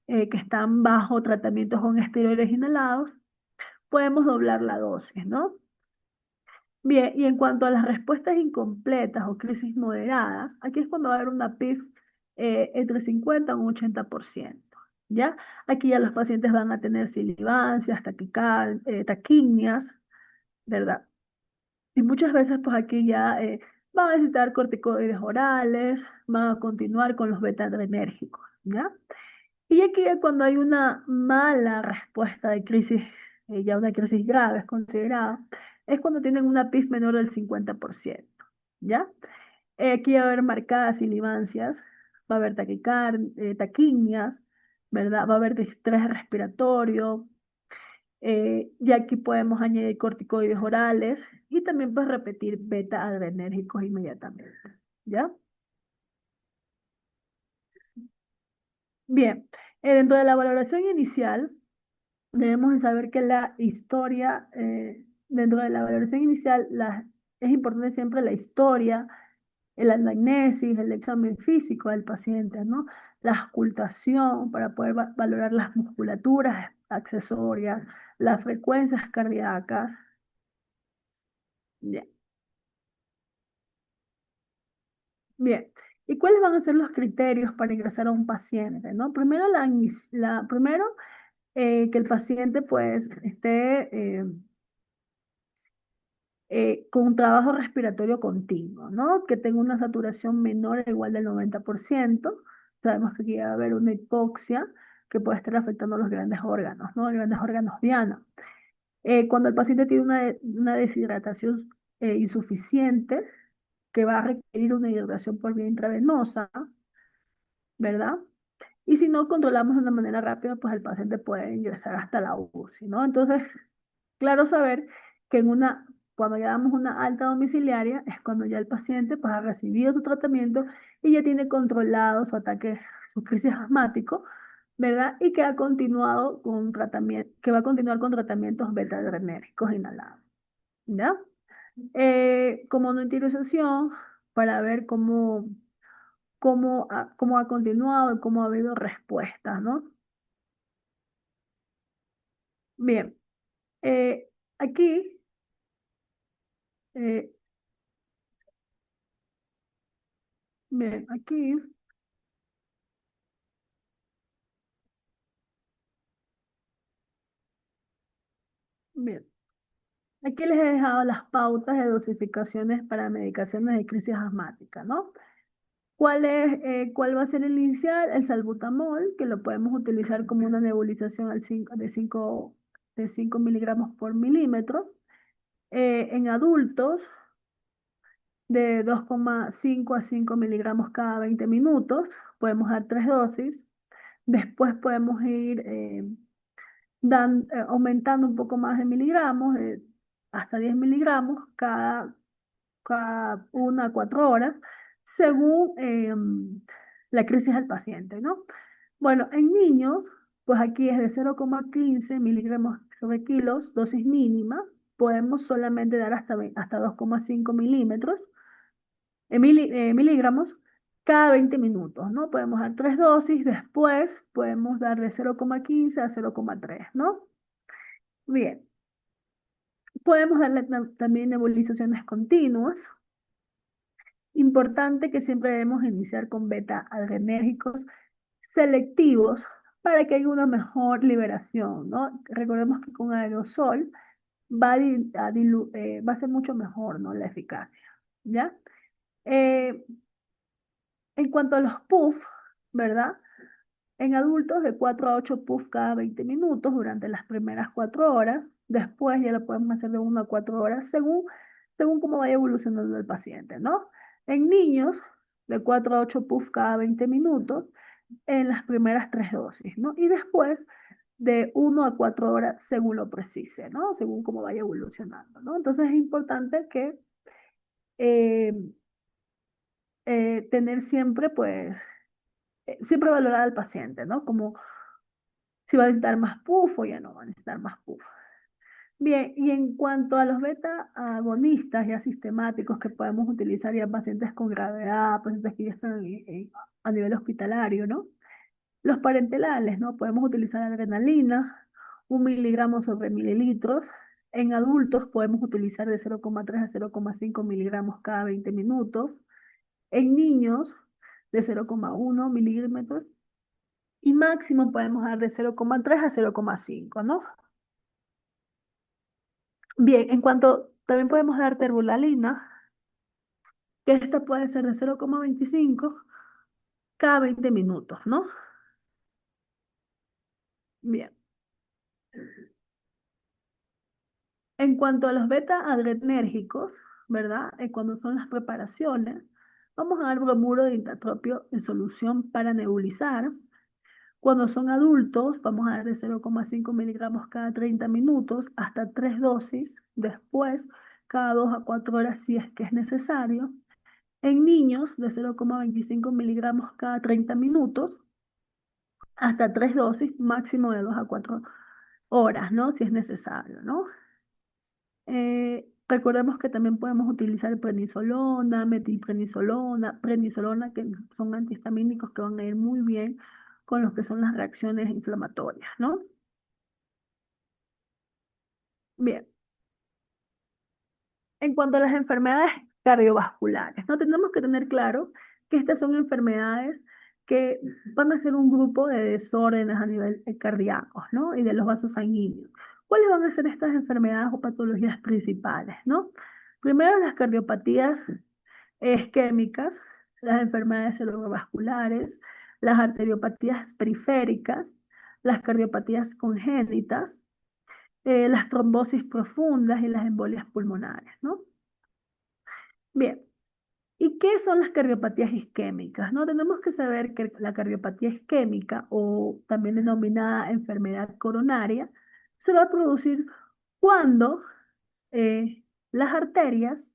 que están bajo tratamientos con esteroides inhalados, podemos doblar la dosis, ¿no? Bien, y en cuanto a las respuestas incompletas o crisis moderadas, aquí es cuando va a haber una PIF entre 50 y un 80%, ¿ya? Aquí ya los pacientes van a tener sibilancias, taquimias, ¿verdad? Y muchas veces, pues aquí ya van a necesitar corticoides orales, van a continuar con los beta-adrenérgicos, ¿ya? Y aquí es cuando hay una mala respuesta de crisis, ya una crisis grave es considerada, es cuando tienen una PIF menor del 50%, ¿ya? Aquí va a haber marcadas sibilancias, va a haber taquimias, ¿verdad? Va a haber distrés respiratorio, Y aquí podemos añadir corticoides orales y también pues repetir beta adrenérgicos inmediatamente. ¿Ya? Bien, dentro de la valoración inicial, debemos de saber que la historia, dentro de la valoración inicial, es importante siempre la historia, el anamnesis, el examen físico del paciente, ¿no? La auscultación para poder valorar las musculaturas accesorias, las frecuencias cardíacas. Bien, bien. ¿Y cuáles van a ser los criterios para ingresar a un paciente, ¿no? Primero, primero que el paciente pues esté con un trabajo respiratorio continuo, ¿no? Que tenga una saturación menor o igual del 90%. Sabemos que aquí va a haber una hipoxia que puede estar afectando los grandes órganos, ¿no? Los grandes órganos diana. Cuando el paciente tiene una deshidratación insuficiente, que va a requerir una hidratación por vía intravenosa, ¿verdad? Y si no controlamos de una manera rápida, pues el paciente puede ingresar hasta la UCI, ¿no? Entonces, claro saber que cuando ya damos una alta domiciliaria es cuando ya el paciente pues, ha recibido su tratamiento y ya tiene controlado su ataque, su crisis asmático, ¿verdad? Y que ha continuado con tratamiento, que va a continuar con tratamientos beta-adrenérgicos inhalados, ¿ya? Como monitorización para ver cómo ha continuado y cómo ha habido respuestas, ¿no? Bien, aquí, eh, bien, aquí, bien. Aquí les he dejado las pautas de dosificaciones para medicaciones de crisis asmática, ¿no? ¿Cuál va a ser el inicial? El salbutamol, que lo podemos utilizar como una nebulización de 5 miligramos por milímetro. En adultos, de 2,5 a 5 miligramos cada 20 minutos. Podemos dar 3 dosis. Después podemos ir aumentando un poco más de miligramos, hasta 10 miligramos cada 1 a 4 horas, según la crisis del paciente, ¿no? Bueno, en niños, pues aquí es de 0,15 miligramos sobre kilos, dosis mínima. Podemos solamente dar hasta 2,5 miligramos cada 20 minutos, ¿no? Podemos dar 3 dosis, después podemos dar de 0,15 a 0,3, ¿no? Bien, podemos darle también nebulizaciones continuas. Importante que siempre debemos iniciar con beta-adrenérgicos selectivos para que haya una mejor liberación, ¿no? Recordemos que con aerosol va a ser mucho mejor, ¿no? La eficacia, ¿ya? Eh, en cuanto a los puff, ¿verdad? En adultos de 4 a 8 puff cada 20 minutos durante las primeras 4 horas. Después ya lo podemos hacer de 1 a 4 horas según cómo vaya evolucionando el paciente, ¿no? En niños, de 4 a 8 puff cada 20 minutos en las primeras 3 dosis, ¿no? Y después de 1 a 4 horas según lo precise, ¿no? Según cómo vaya evolucionando, ¿no? Entonces es importante que eh, tener siempre, pues, siempre valorar al paciente, ¿no? Como si va a necesitar más puff o ya no va a necesitar más puff. Bien, y en cuanto a los beta agonistas ya sistemáticos que podemos utilizar ya en pacientes con gravedad, pacientes que ya están a nivel hospitalario, ¿no? Los parentelales, ¿no? Podemos utilizar adrenalina, 1 miligramo sobre mililitros. En adultos podemos utilizar de 0,3 a 0,5 miligramos cada 20 minutos. En niños, de 0,1 milímetros. Y máximo podemos dar de 0,3 a 0,5, ¿no? Bien, también podemos dar terbulalina, que esta puede ser de 0,25 cada 20 minutos, ¿no? Bien. En cuanto a los beta-adrenérgicos, ¿verdad? Cuando son las preparaciones, vamos a dar bromuro de intatropio en solución para nebulizar, Cuando son adultos, vamos a dar de 0,5 miligramos cada 30 minutos hasta 3 dosis después, cada 2 a 4 horas si es que es necesario. En niños, de 0,25 miligramos cada 30 minutos hasta 3 dosis, máximo de 2 a 4 horas, ¿no? Si es necesario, ¿no? Recordemos que también podemos utilizar prednisolona, metilprednisolona, prednisolona, que son antihistamínicos que van a ir muy bien con lo que son las reacciones inflamatorias, ¿no? Bien, en cuanto a las enfermedades cardiovasculares, ¿no? Tenemos que tener claro que estas son enfermedades que van a ser un grupo de desórdenes a nivel cardíaco, ¿no? Y de los vasos sanguíneos. ¿Cuáles van a ser estas enfermedades o patologías principales, ¿no? Primero, las cardiopatías isquémicas, las enfermedades cerebrovasculares, las arteriopatías periféricas, las cardiopatías congénitas, las trombosis profundas y las embolias pulmonares, ¿no? Bien, ¿y qué son las cardiopatías isquémicas? ¿No? Tenemos que saber que la cardiopatía isquémica, o también denominada enfermedad coronaria, se va a producir cuando las arterias,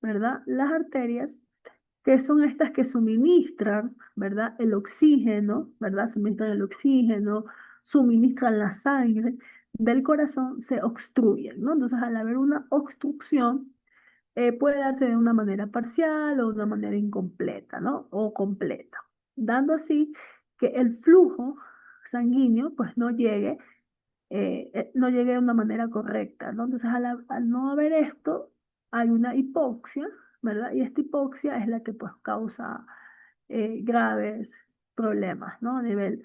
¿verdad? Las arterias que son estas que suministran, ¿verdad? El oxígeno, ¿verdad? Suministran el oxígeno, suministran la sangre del corazón, se obstruyen, ¿no? Entonces, al haber una obstrucción, puede darse de una manera parcial o de una manera incompleta, ¿no? O completa, dando así que el flujo sanguíneo, pues, no llegue de una manera correcta, ¿no? Entonces, al no haber esto, hay una hipoxia, ¿verdad? Y esta hipoxia es la que pues causa graves problemas, ¿no? A nivel,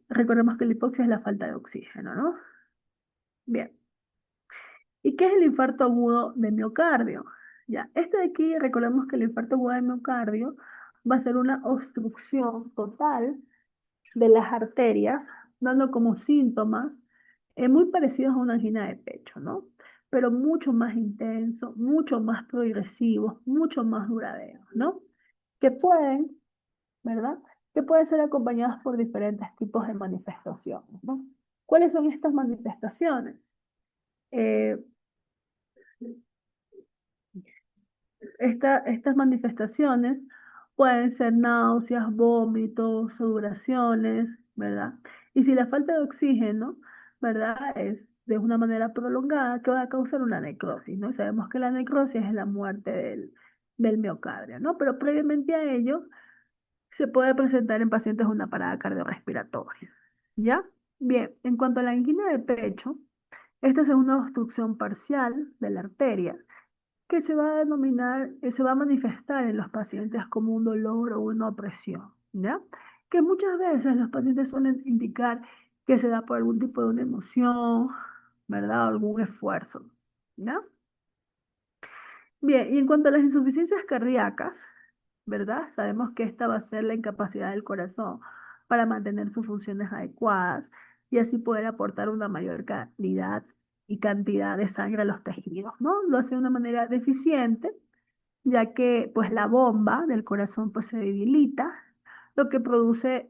recordemos que la hipoxia es la falta de oxígeno, ¿no? Bien. ¿Y qué es el infarto agudo de miocardio? Ya, este de aquí, recordemos que el infarto agudo de miocardio va a ser una obstrucción total de las arterias, dando como síntomas muy parecidos a una angina de pecho, ¿no? Pero mucho más intenso, mucho más progresivos, mucho más duraderos, ¿no? Que pueden, ¿verdad? Que pueden ser acompañados por diferentes tipos de manifestaciones, ¿no? ¿Cuáles son estas manifestaciones? Eh, estas manifestaciones pueden ser náuseas, vómitos, sudoraciones, ¿verdad? Y si la falta de oxígeno, ¿verdad? Es de una manera prolongada, que va a causar una necrosis, ¿no? Sabemos que la necrosis es la muerte del miocardio, ¿no? Pero previamente a ello, se puede presentar en pacientes una parada cardiorrespiratoria, ¿ya? Bien, en cuanto a la angina de pecho, esta es una obstrucción parcial de la arteria que se va a denominar, se va a manifestar en los pacientes como un dolor o una opresión, ¿ya? Que muchas veces los pacientes suelen indicar que se da por algún tipo de una emoción, ¿verdad? O algún esfuerzo, ¿ya? Bien, y en cuanto a las insuficiencias cardíacas, ¿verdad? Sabemos que esta va a ser la incapacidad del corazón para mantener sus funciones adecuadas y así poder aportar una mayor calidad y cantidad de sangre a los tejidos, ¿no? Lo hace de una manera deficiente, ya que pues la bomba del corazón pues se debilita, lo que produce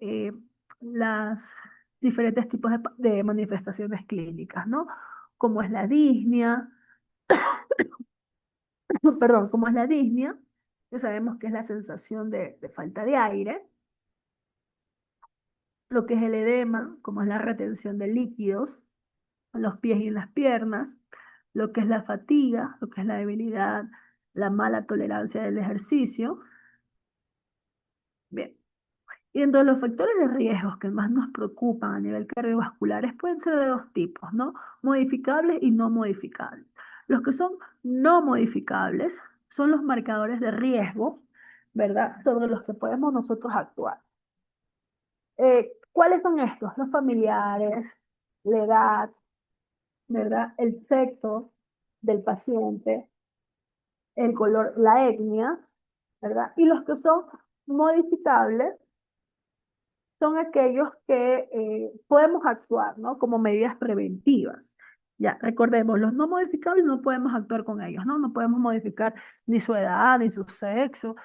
las diferentes tipos de manifestaciones clínicas, ¿no? Como es la disnea, perdón, como es la disnea, que sabemos que es la sensación de falta de aire, lo que es el edema, como es la retención de líquidos en los pies y en las piernas, lo que es la fatiga, lo que es la debilidad, la mala tolerancia del ejercicio. Bien. Y entre los factores de riesgo que más nos preocupan a nivel cardiovasculares pueden ser de dos tipos, ¿no? Modificables y no modificables. Los que son no modificables son los marcadores de riesgo, ¿verdad? Sobre los que podemos nosotros actuar. ¿Cuáles son estos? Los familiares, la edad, ¿verdad? El sexo del paciente, el color, la etnia, ¿verdad? Y los que son modificables son aquellos que podemos actuar, ¿no? Como medidas preventivas. Ya, recordemos, los no modificables no podemos actuar con ellos, ¿no? No podemos modificar ni su edad, ni su sexo,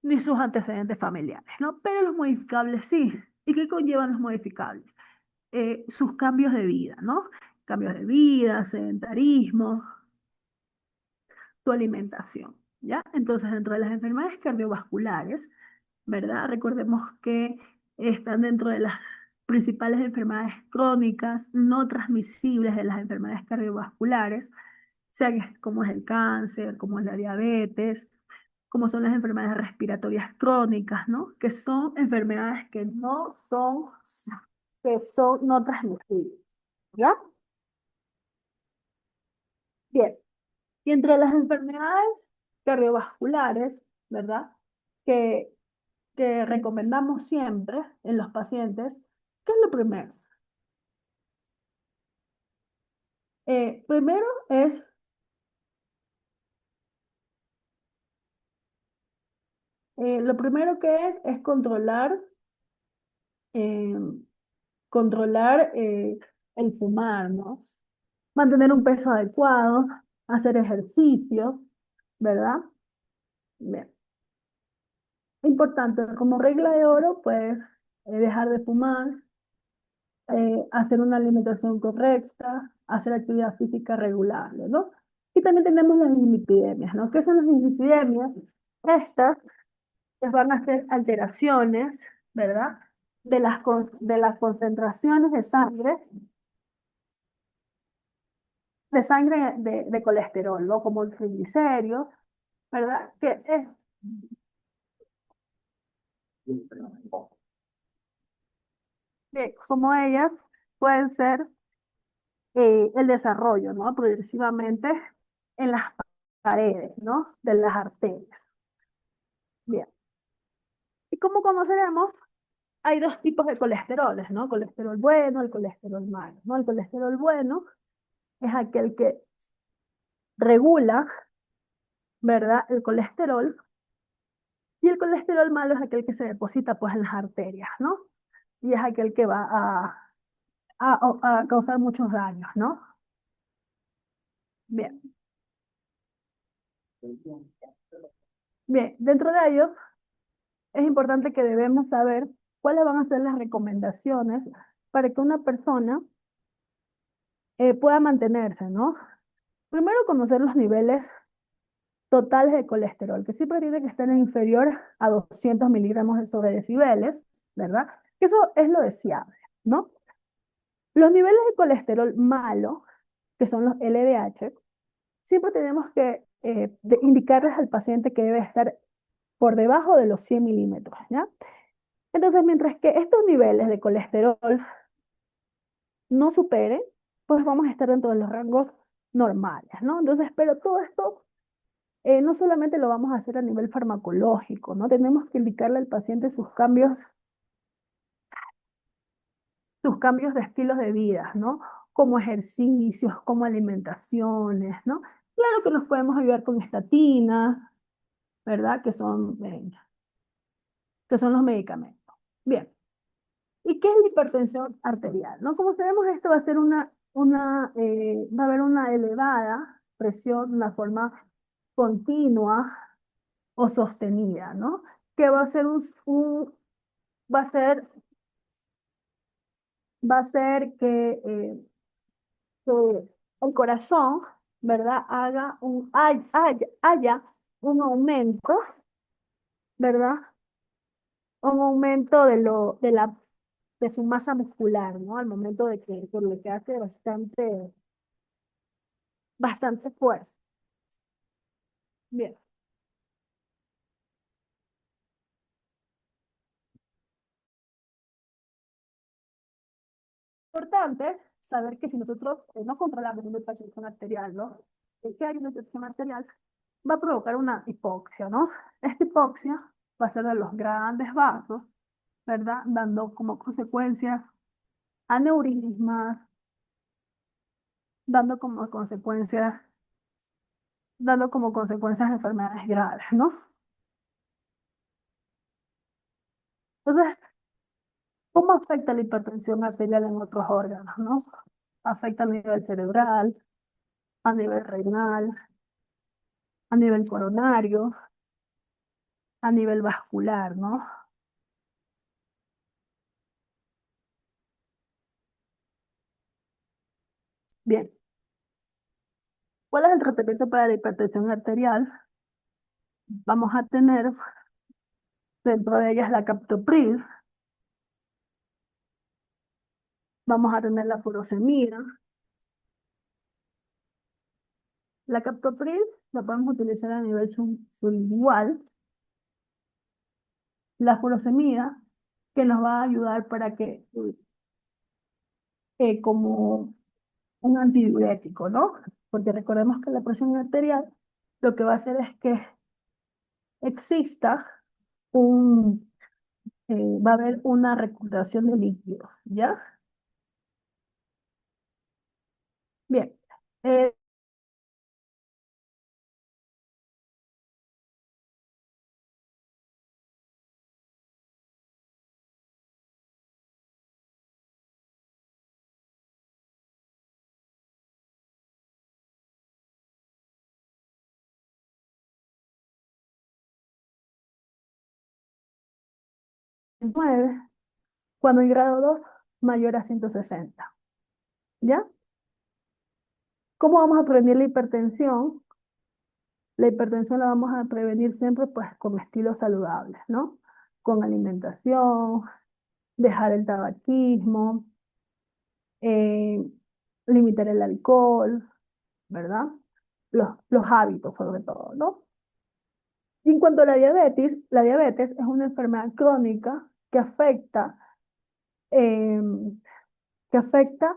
ni sus antecedentes familiares, ¿no? Pero los modificables sí. ¿Y qué conllevan los modificables? Sus cambios de vida, ¿no? Cambios de vida, sedentarismo, tu alimentación, ¿ya? Entonces, dentro de las enfermedades cardiovasculares, ¿verdad? Recordemos que están dentro de las principales enfermedades crónicas no transmisibles de las enfermedades cardiovasculares, sea como es el cáncer, como es la diabetes, como son las enfermedades respiratorias crónicas, ¿no? Que son enfermedades que son no transmisibles, ¿ya? Bien. Y entre las enfermedades cardiovasculares, ¿verdad? Que, que recomendamos siempre en los pacientes, ¿qué es lo primero? Primero lo primero que es eh, controlar el fumar, ¿no? Mantener un peso adecuado, hacer ejercicio, ¿verdad? Bien. Importante, como regla de oro, pues dejar de fumar, hacer una alimentación correcta, hacer actividad física regular, ¿no? Y también tenemos las dislipidemias, ¿no? ¿Qué son las dislipidemias? Estas les van a hacer alteraciones, ¿verdad? De las concentraciones de sangre de colesterol, ¿no? Como el triglicéridos, ¿verdad? Como ellas pueden ser el desarrollo, ¿no? Progresivamente en las paredes, ¿no? De las arterias. Bien. Y como conoceremos, hay dos tipos de colesteroles, ¿no? Colesterol bueno, el colesterol malo, ¿no? El colesterol bueno es aquel que regula, ¿verdad? El colesterol, y el colesterol malo es aquel que se deposita, pues, en las arterias, ¿no? Y es aquel que va a causar muchos daños, ¿no? Bien. Bien, dentro de ellos es importante que debemos saber cuáles van a ser las recomendaciones para que una persona pueda mantenerse, ¿no? Primero, conocer los niveles totales de colesterol, que siempre tiene que estar inferior a 200 miligramos sobre decibeles, ¿verdad? Que eso es lo deseable, ¿no? Los niveles de colesterol malo, que son los LDH, siempre tenemos que indicarles al paciente que debe estar por debajo de los 100 milímetros, ¿ya? Entonces, mientras que estos niveles de colesterol no superen, pues vamos a estar dentro de los rangos normales, ¿no? Entonces, pero todo esto no solamente lo vamos a hacer a nivel farmacológico, ¿no? Tenemos que indicarle al paciente sus cambios de estilos de vida, ¿no? Como ejercicios, como alimentaciones, ¿no? Claro que nos podemos ayudar con estatinas, ¿verdad? Que son los medicamentos. Bien. ¿Y qué es la hipertensión arterial? ¿No? Como sabemos, esto va a haber una elevada presión de una forma continua o sostenida, ¿no? Que va a ser, va a ser que el corazón, ¿verdad? Haya un aumento, ¿verdad? Un aumento de su masa muscular, ¿no? Al momento de que, por lo que hace bastante fuerza. Bien. Importante saber que si nosotros no controlamos una hipertensión arterial, ¿no? El que hay una hipertensión arterial va a provocar una hipoxia, ¿no? Esta hipoxia va a ser de los grandes vasos, ¿verdad? Dando como consecuencia aneurismas, dando como consecuencia, dando como consecuencias enfermedades graves, ¿no? Entonces, ¿cómo afecta la hipertensión arterial en otros órganos, no? Afecta a nivel cerebral, a nivel renal, a nivel coronario, a nivel vascular, ¿no? Bien, ¿cuál es el tratamiento para la hipertensión arterial? Vamos a tener dentro de ellas la captopril, vamos a tener la furosemida. La captopril la podemos utilizar a nivel sublingual. La furosemida, que nos va a ayudar para que, como un antidiurético, ¿no? Porque recordemos que la presión arterial lo que va a hacer es que exista un, va a haber una recuperación de líquidos, ¿ya? Bien. Eh, 9, cuando el grado 2 mayor a 160, ¿ya? ¿Cómo vamos a prevenir la hipertensión? La hipertensión la vamos a prevenir siempre pues con estilos saludables, ¿no? Con alimentación, dejar el tabaquismo, eh, limitar el alcohol, ¿verdad? Los hábitos sobre todo, ¿no? Y en cuanto a la diabetes es una enfermedad crónica eh, que afecta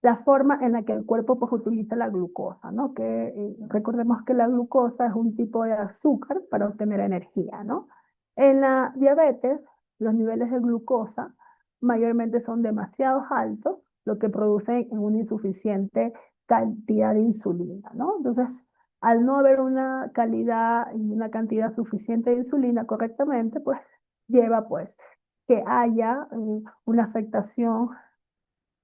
la forma en la que el cuerpo pues, utiliza la glucosa, ¿no? Que recordemos que la glucosa es un tipo de azúcar para obtener energía, ¿no? En la diabetes, los niveles de glucosa mayormente son demasiado altos, lo que produce una insuficiente cantidad de insulina, ¿no? Entonces, al no haber una calidad y una cantidad suficiente de insulina correctamente, pues lleva pues que haya una afectación.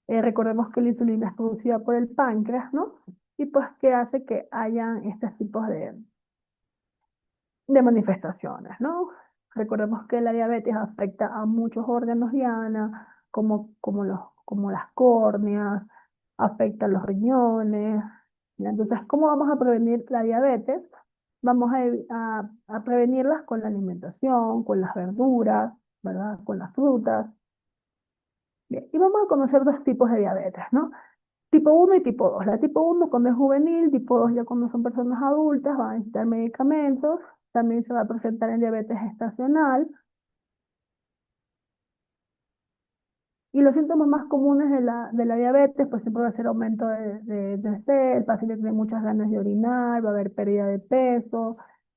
Recordemos que la insulina es producida por el páncreas, ¿no? Y pues que hace que hayan estos tipos de manifestaciones, ¿no? Recordemos que la diabetes afecta a muchos órganos diana, como las córneas, afecta a los riñones. ¿Ya? Entonces, ¿cómo vamos a prevenir la diabetes? Vamos a prevenirlas con la alimentación, con las verduras, ¿verdad? Con las frutas. Bien, y vamos a conocer dos tipos de diabetes, ¿no? Tipo uno y tipo 2. La tipo uno cuando es juvenil, tipo 2 ya cuando son personas adultas, van a necesitar medicamentos. También se va a presentar en diabetes gestacional. Y los síntomas más comunes de la diabetes, pues siempre va a ser aumento de sed, el paciente tiene muchas ganas de orinar, va a haber pérdida de peso,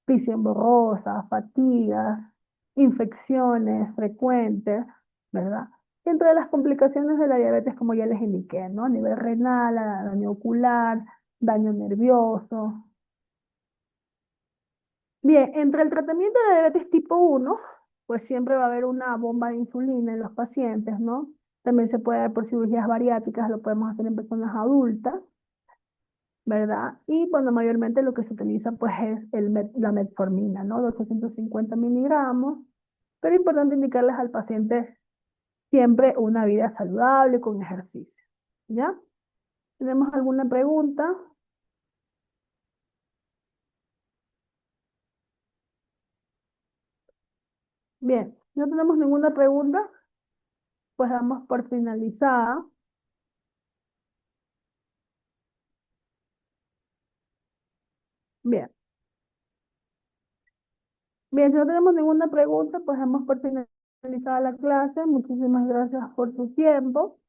visión borrosa, fatigas, infecciones frecuentes, ¿verdad? Y entre las complicaciones de la diabetes, como ya les indiqué, ¿no? A nivel renal, daño ocular, daño nervioso. Bien, entre el tratamiento de diabetes tipo uno, pues siempre va a haber una bomba de insulina en los pacientes, ¿no? También se puede dar por cirugías bariátricas, lo podemos hacer en personas adultas, ¿verdad? Y bueno, mayormente lo que se utiliza pues es la metformina, ¿no? Los 250 miligramos, pero es importante indicarles al paciente siempre una vida saludable con ejercicio, ¿ya? ¿Tenemos alguna pregunta? Bien, si no tenemos ninguna pregunta, pues damos por finalizada. Bien. Bien, si no tenemos ninguna pregunta, pues damos por finalizada la clase. Muchísimas gracias por su tiempo.